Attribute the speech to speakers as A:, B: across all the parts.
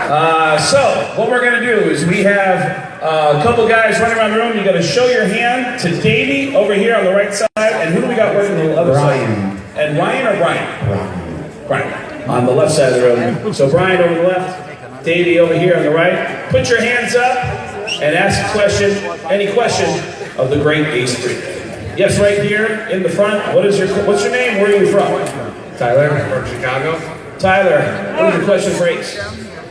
A: So, what we're going to do is we have a couple guys running around the room. You're going to show your hand to Davey over here on the right side. And who do we got working on the other side? And Ryan or Brian? Brian. On the left side of the room. So Brian over the left, Davey over here on the right. Put your hands up and ask a question, any question of the great Ace Frehley. Yes, right here in the front. What's your name? Where are you from?
B: Tyler, from Chicago.
A: Tyler, what is your question for Ace?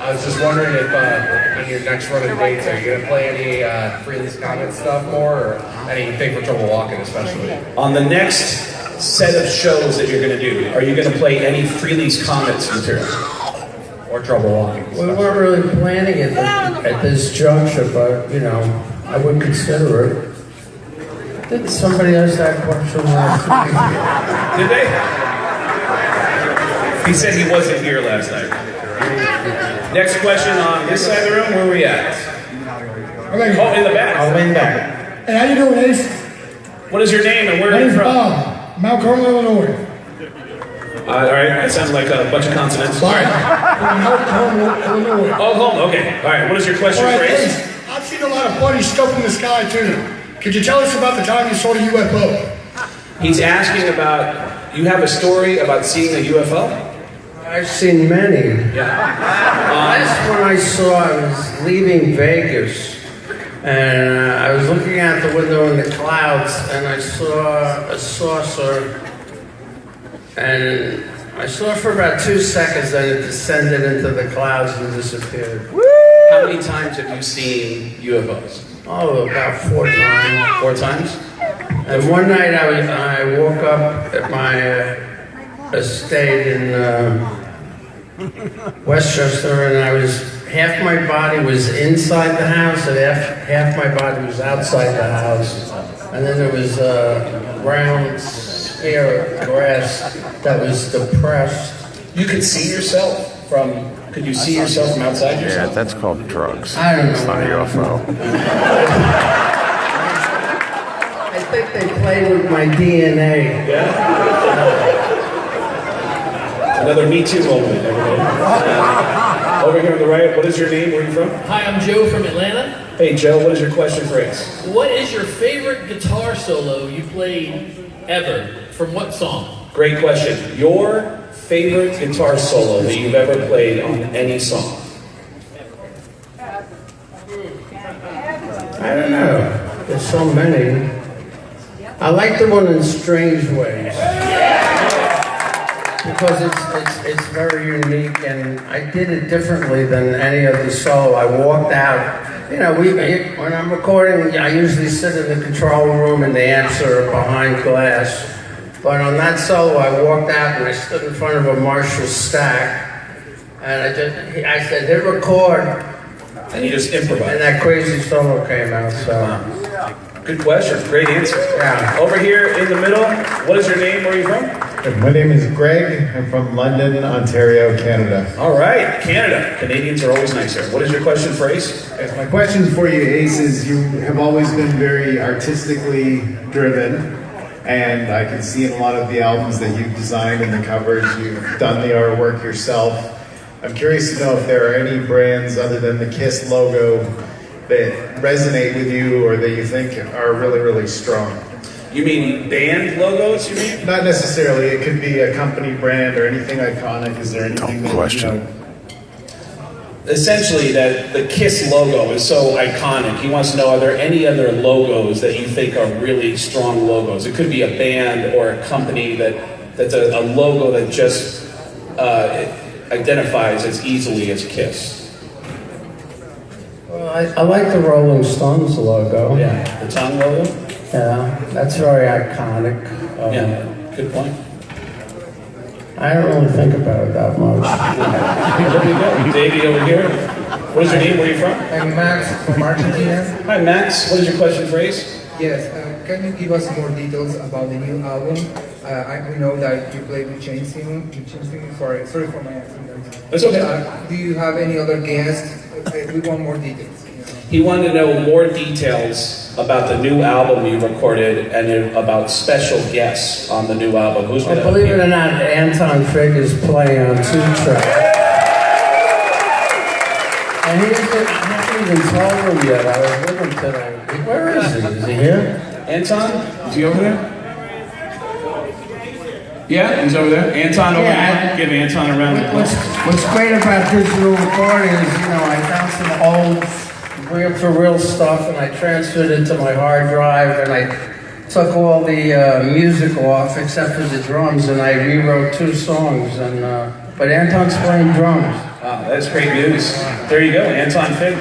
B: I was just wondering if on your next run of dates, are you going to play any Frehley's Comet stuff more, or anything for Trouble Walking especially?
A: On the next set of shows that you're going to do, are you going to play any Frehley's Comets material? Or Trouble Walking?
C: We weren't really planning it at this juncture, but, you know, I would consider it. Did somebody ask that question last night?
A: Did they? He said he wasn't here last night. Next question on this side of the room, where are we at? Oh, in the back.
C: I'll lean back.
D: Hey, how you doing, Ace?
A: What is your name and where are you from?
D: Bob, Mount Carmel, Illinois.
A: All right, that sounds like a bunch of consonants.
D: All right. Mount Carmel, Illinois.
A: Oh, home, okay. All right, what is your question for Ace?
D: Ace, I've seen a lot of funny stuff in the sky, too. Could you tell us about the time you saw the UFO?
A: He's asking about, you have a story about seeing a UFO?
C: I've seen many.
A: Yeah.
C: Last one I saw, I was leaving Vegas, and I was looking out the window in the clouds, and I saw a saucer, and I saw it for about 2 seconds, then it descended into the clouds and disappeared.
A: Woo! How many times have you seen UFOs?
C: Oh, about 4 times.
A: 4 times?
C: And one night I woke up at my estate in Westchester, and half my body was inside the house and half my body was outside the house. And then there was a round sphere of grass that was depressed.
A: You could see yourself from, could you see yourself from outside yourself?
E: Yeah, that's called drugs.
C: I don't know.
E: It's not a UFO.
C: I think they played with my DNA.
A: Yeah? Another Me Too moment, everybody. Over here on the right, what is your name? Where are you from?
F: Hi, I'm Joe from Atlanta.
A: Hey, Joe, what is your question for Ace?
F: What is your favorite guitar solo you played ever? From what song?
A: Great question. Your favorite guitar solo that you've ever played on any song?
C: I don't know. There's so many. I like the one in Strange Ways. Because it's very unique, and I did it differently than any other solo. I walked out, you know, when I'm recording, I usually sit in the control room and the amps are behind glass. But on that solo, I walked out and I stood in front of a Marshall stack, and I said, hit record.
A: And you just improvised.
C: And that crazy solo came out, so.
A: Good question, great answer.
C: Yeah.
A: Over here in the middle, what is your name, where are you from?
G: My name is Greg. I'm from London, Ontario, Canada.
A: All right, Canada. Canadians are always nicer. What is your question for Ace?
G: Yes, my question for you, Ace, is you have always been very artistically driven, and I can see in a lot of the albums that you've designed and the covers, you've done the artwork yourself. I'm curious to know if there are any brands other than the KISS logo that resonate with you or that you think are really, really strong.
A: You mean band logos, you mean?
G: Not necessarily. It could be a company brand or anything iconic. Is there anything that,
E: question.
G: you know?
A: Essentially, that the KISS logo is so iconic. He wants to know, are there any other logos that you think are really strong logos? It could be a band or a company that's a logo that just identifies as easily as KISS.
C: Well, I like the Rolling Stones logo.
A: Yeah, the tongue logo?
C: Yeah, that's very iconic.
A: Yeah, good point.
C: I don't really think about it that much.
A: There we go. Davey over here. What is your name? Where are you from?
H: I'm Max from Argentina.
A: Hi, Max. What is your question for Ace?
H: Yes, can you give us more details about the new album? I know that you played with Chain Singing. Sorry for my accent.
A: That's okay.
H: Do you have any other guests? We want more details.
A: He wanted to know more details about the new album you recorded and about special guests on the new album. Who's going to
C: believe it or not, Anton Fig is playing on 2 tracks. And he hasn't, I haven't even told him yet. I was with him today. Where is he? Is he here?
A: Anton? Is he over there? Yeah, he's over there. Anton over there. Give Anton a round of applause.
C: What's great about digital recording is, I found some old reel-to-reel stuff and I transferred it to my hard drive and I took all the music off except for the drums and I rewrote 2 songs. And but Anton's playing drums.
A: Wow, that's great news. There you go, Anton Finn.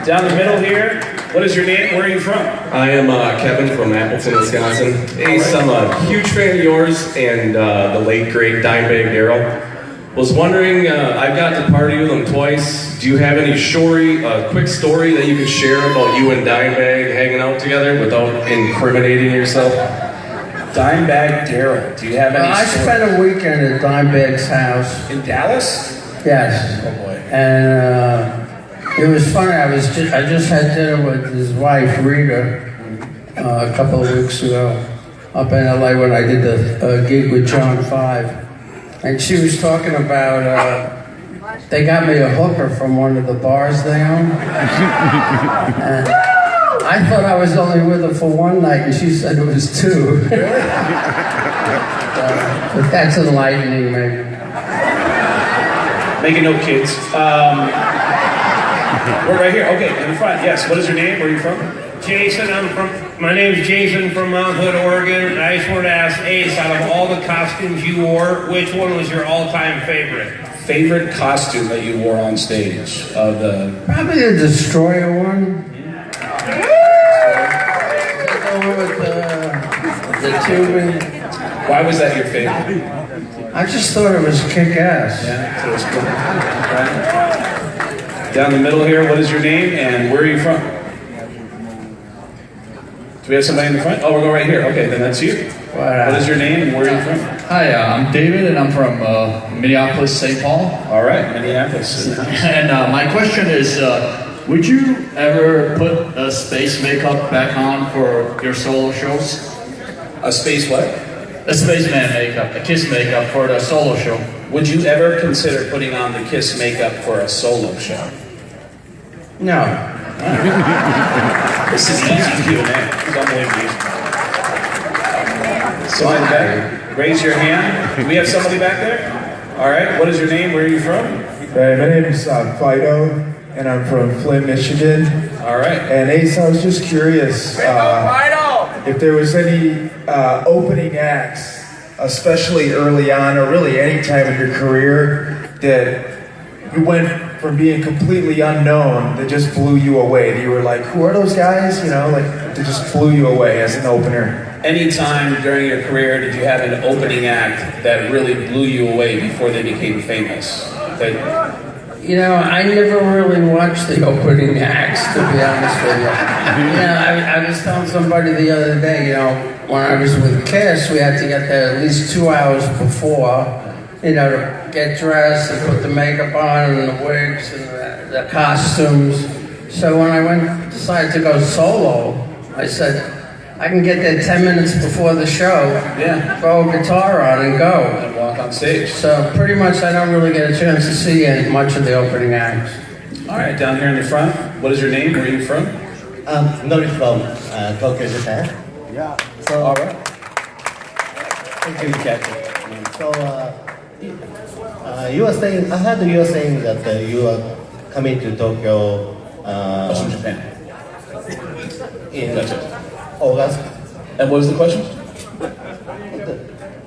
A: Down the middle here, what is your name? Where are you from?
I: I am Kevin from Appleton, Wisconsin. Ace, I'm a huge fan of yours and the late, great Dimebag Darrell. Was wondering, I've got to party with him twice. Do you have any quick story that you could share about you and Dimebag hanging out together without incriminating yourself?
A: Dimebag Darrell. Do you have any
C: I
A: story?
C: spent a weekend at Dimebag's house.
A: In Dallas?
C: Yes.
A: Oh boy.
C: And it was funny. I just had dinner with his wife Rita a couple of weeks ago up in LA when I did the gig with John 5, and she was talking about they got me a hooker from one of the bars they own. And I thought I was only with her for one night, and she said it was 2. But that's enlightening, maybe.
A: Making no kids. We're right here. Okay, in the front. Yes. What is your name? Where are you from?
J: Jason, my name's Jason from Mount Hood, Oregon. I just wanted to ask Ace, out of all the costumes you wore, which one was your all-time favorite?
A: Favorite costume that you wore on stage?
C: Probably the Destroyer one. The tubing.
A: Why was that your favorite?
C: I just thought it was kick-ass.
A: Yeah, so it's cool. Right. Down the middle here, what is your name and where are you from? Do we have somebody in the front? Oh, we'll go right here. Okay, then that's you. What is your name and where are you from?
K: Hi, I'm David and I'm from Minneapolis, St. Paul.
A: All right, Minneapolis.
K: And my question is, would you ever put a space makeup back on for your solo shows?
A: A space what?
K: A spaceman makeup, a Kiss makeup for the solo show.
A: Would you ever consider putting on the Kiss makeup for a solo show?
C: No.
A: This is easy QnA. It's unbelievably easy. Somebody back? Raise your hand. Do we have somebody back there? All right. What is your name? Where are you from?
L: Hey, my name is Fido, and I'm from Flint, Michigan.
A: All right.
L: And Ace, I was just curious if there was any opening acts, especially early on, or really any time in your career, that you went from being completely unknown that just blew you away. That you were like, who are those guys? That just blew you away as an opener.
A: Anytime during your career did you have an opening act that really blew you away before they became famous?
C: I never really watched the opening acts, to be honest with you. I was telling somebody the other day, when I was with Kiss, we had to get there at least 2 hours before, to get dressed and put the makeup on and the wigs and the costumes. So when I decided to go solo, I said, I can get there 10 minutes before the show, throw a guitar on and go.
A: And walk on stage.
C: So pretty much I don't really get a chance to see much of the opening acts.
A: All right, down here in the front, what is your name? Where are you from?
M: Nori from Tokyo, Japan.
A: Yeah. So, all right.
M: Thank you, Captain. So, you were saying, I heard you were saying that you are coming to Tokyo
A: from Japan.
M: In August.
A: And what was the question?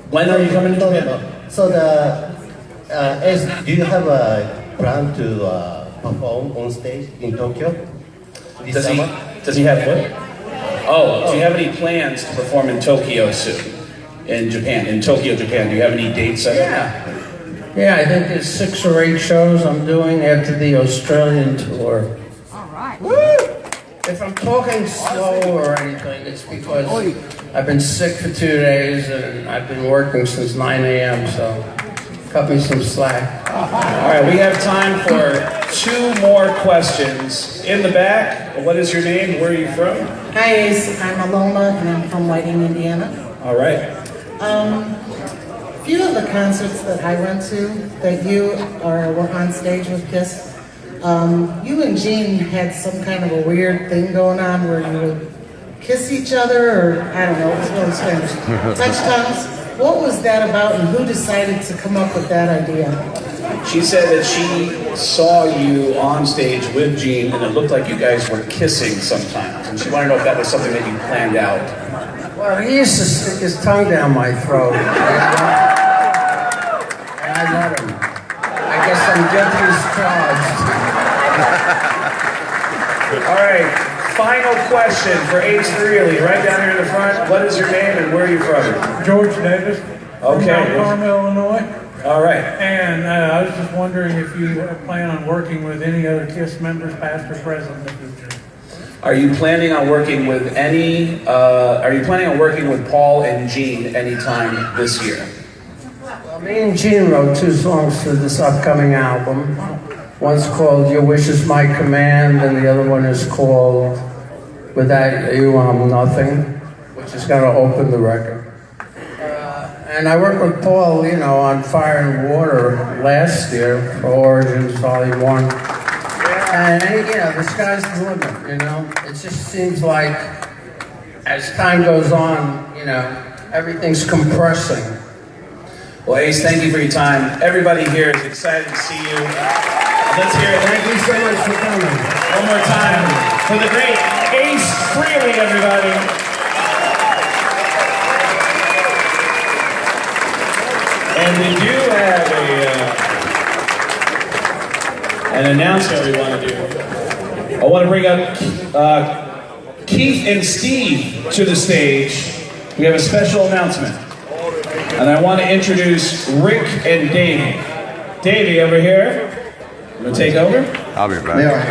A: When are you coming to Japan?
M: No. So do you have a plan to perform on stage in Tokyo this summer?
A: Does he have what? Do you have any plans to perform in Tokyo soon? In Japan, in Tokyo, Japan. Do you have any dates set up?
C: Yeah, I think there's 6 or 8 shows I'm doing after the Australian tour.
N: All right.
C: Woo! If I'm talking slow or anything, it's because I've been sick for 2 days and I've been working since 9 a.m., so cut me some slack.
A: All right, we have time for 2 more questions. In the back, what is your name? Where are you from?
O: Hi, Ace. I'm Alona, and I'm from Whiting, Indiana.
A: All right.
O: Few of the concerts that I went to that you were on stage with Kiss, You and Gene had some kind of a weird thing going on where you would kiss each other, or I don't know, it's really strange. Touch tongues. What was that about, and who decided to come up with that idea?
A: She said that she saw you on stage with Gene, and it looked like you guys were kissing sometimes. And she wanted to know if that was something that you planned out.
C: Well, he used to stick his tongue down my throat. And I let him. I guess I'm guilty as charged.
A: All right, final question for Ace Frehley, right down here in the front. What is your name and where are you from?
N: George Davis.
A: Okay.
N: From Mount Carmel, Illinois.
A: All right.
N: And I was just wondering if you plan on working with any other KISS members, past or present, in the future.
A: Are you planning on working with any? Are you planning on working with Paul and Gene anytime this year?
C: Well, me and Gene wrote 2 songs for this upcoming album. One's called Your Wish Is My Command, and the other one is called Without You I'm Nothing, which is going to open the record. And I worked with Paul, you know, on Fire and Water last year for Origins Volume 1. And you know, the sky's the limit, you know? It just seems like as time goes on, you know, everything's compressing.
A: Well, Ace, thank you for your time. Everybody here is excited to see you. Let's hear it.
C: Thank you so much for coming.
A: One more time for the great Ace Frehley, everybody. And we do have an announcement we want to do. I want to bring up Keith and Steve to the stage. We have a special announcement. And I want to introduce Rick and Davey. Davey over here. You want to take over?
E: I'll be back.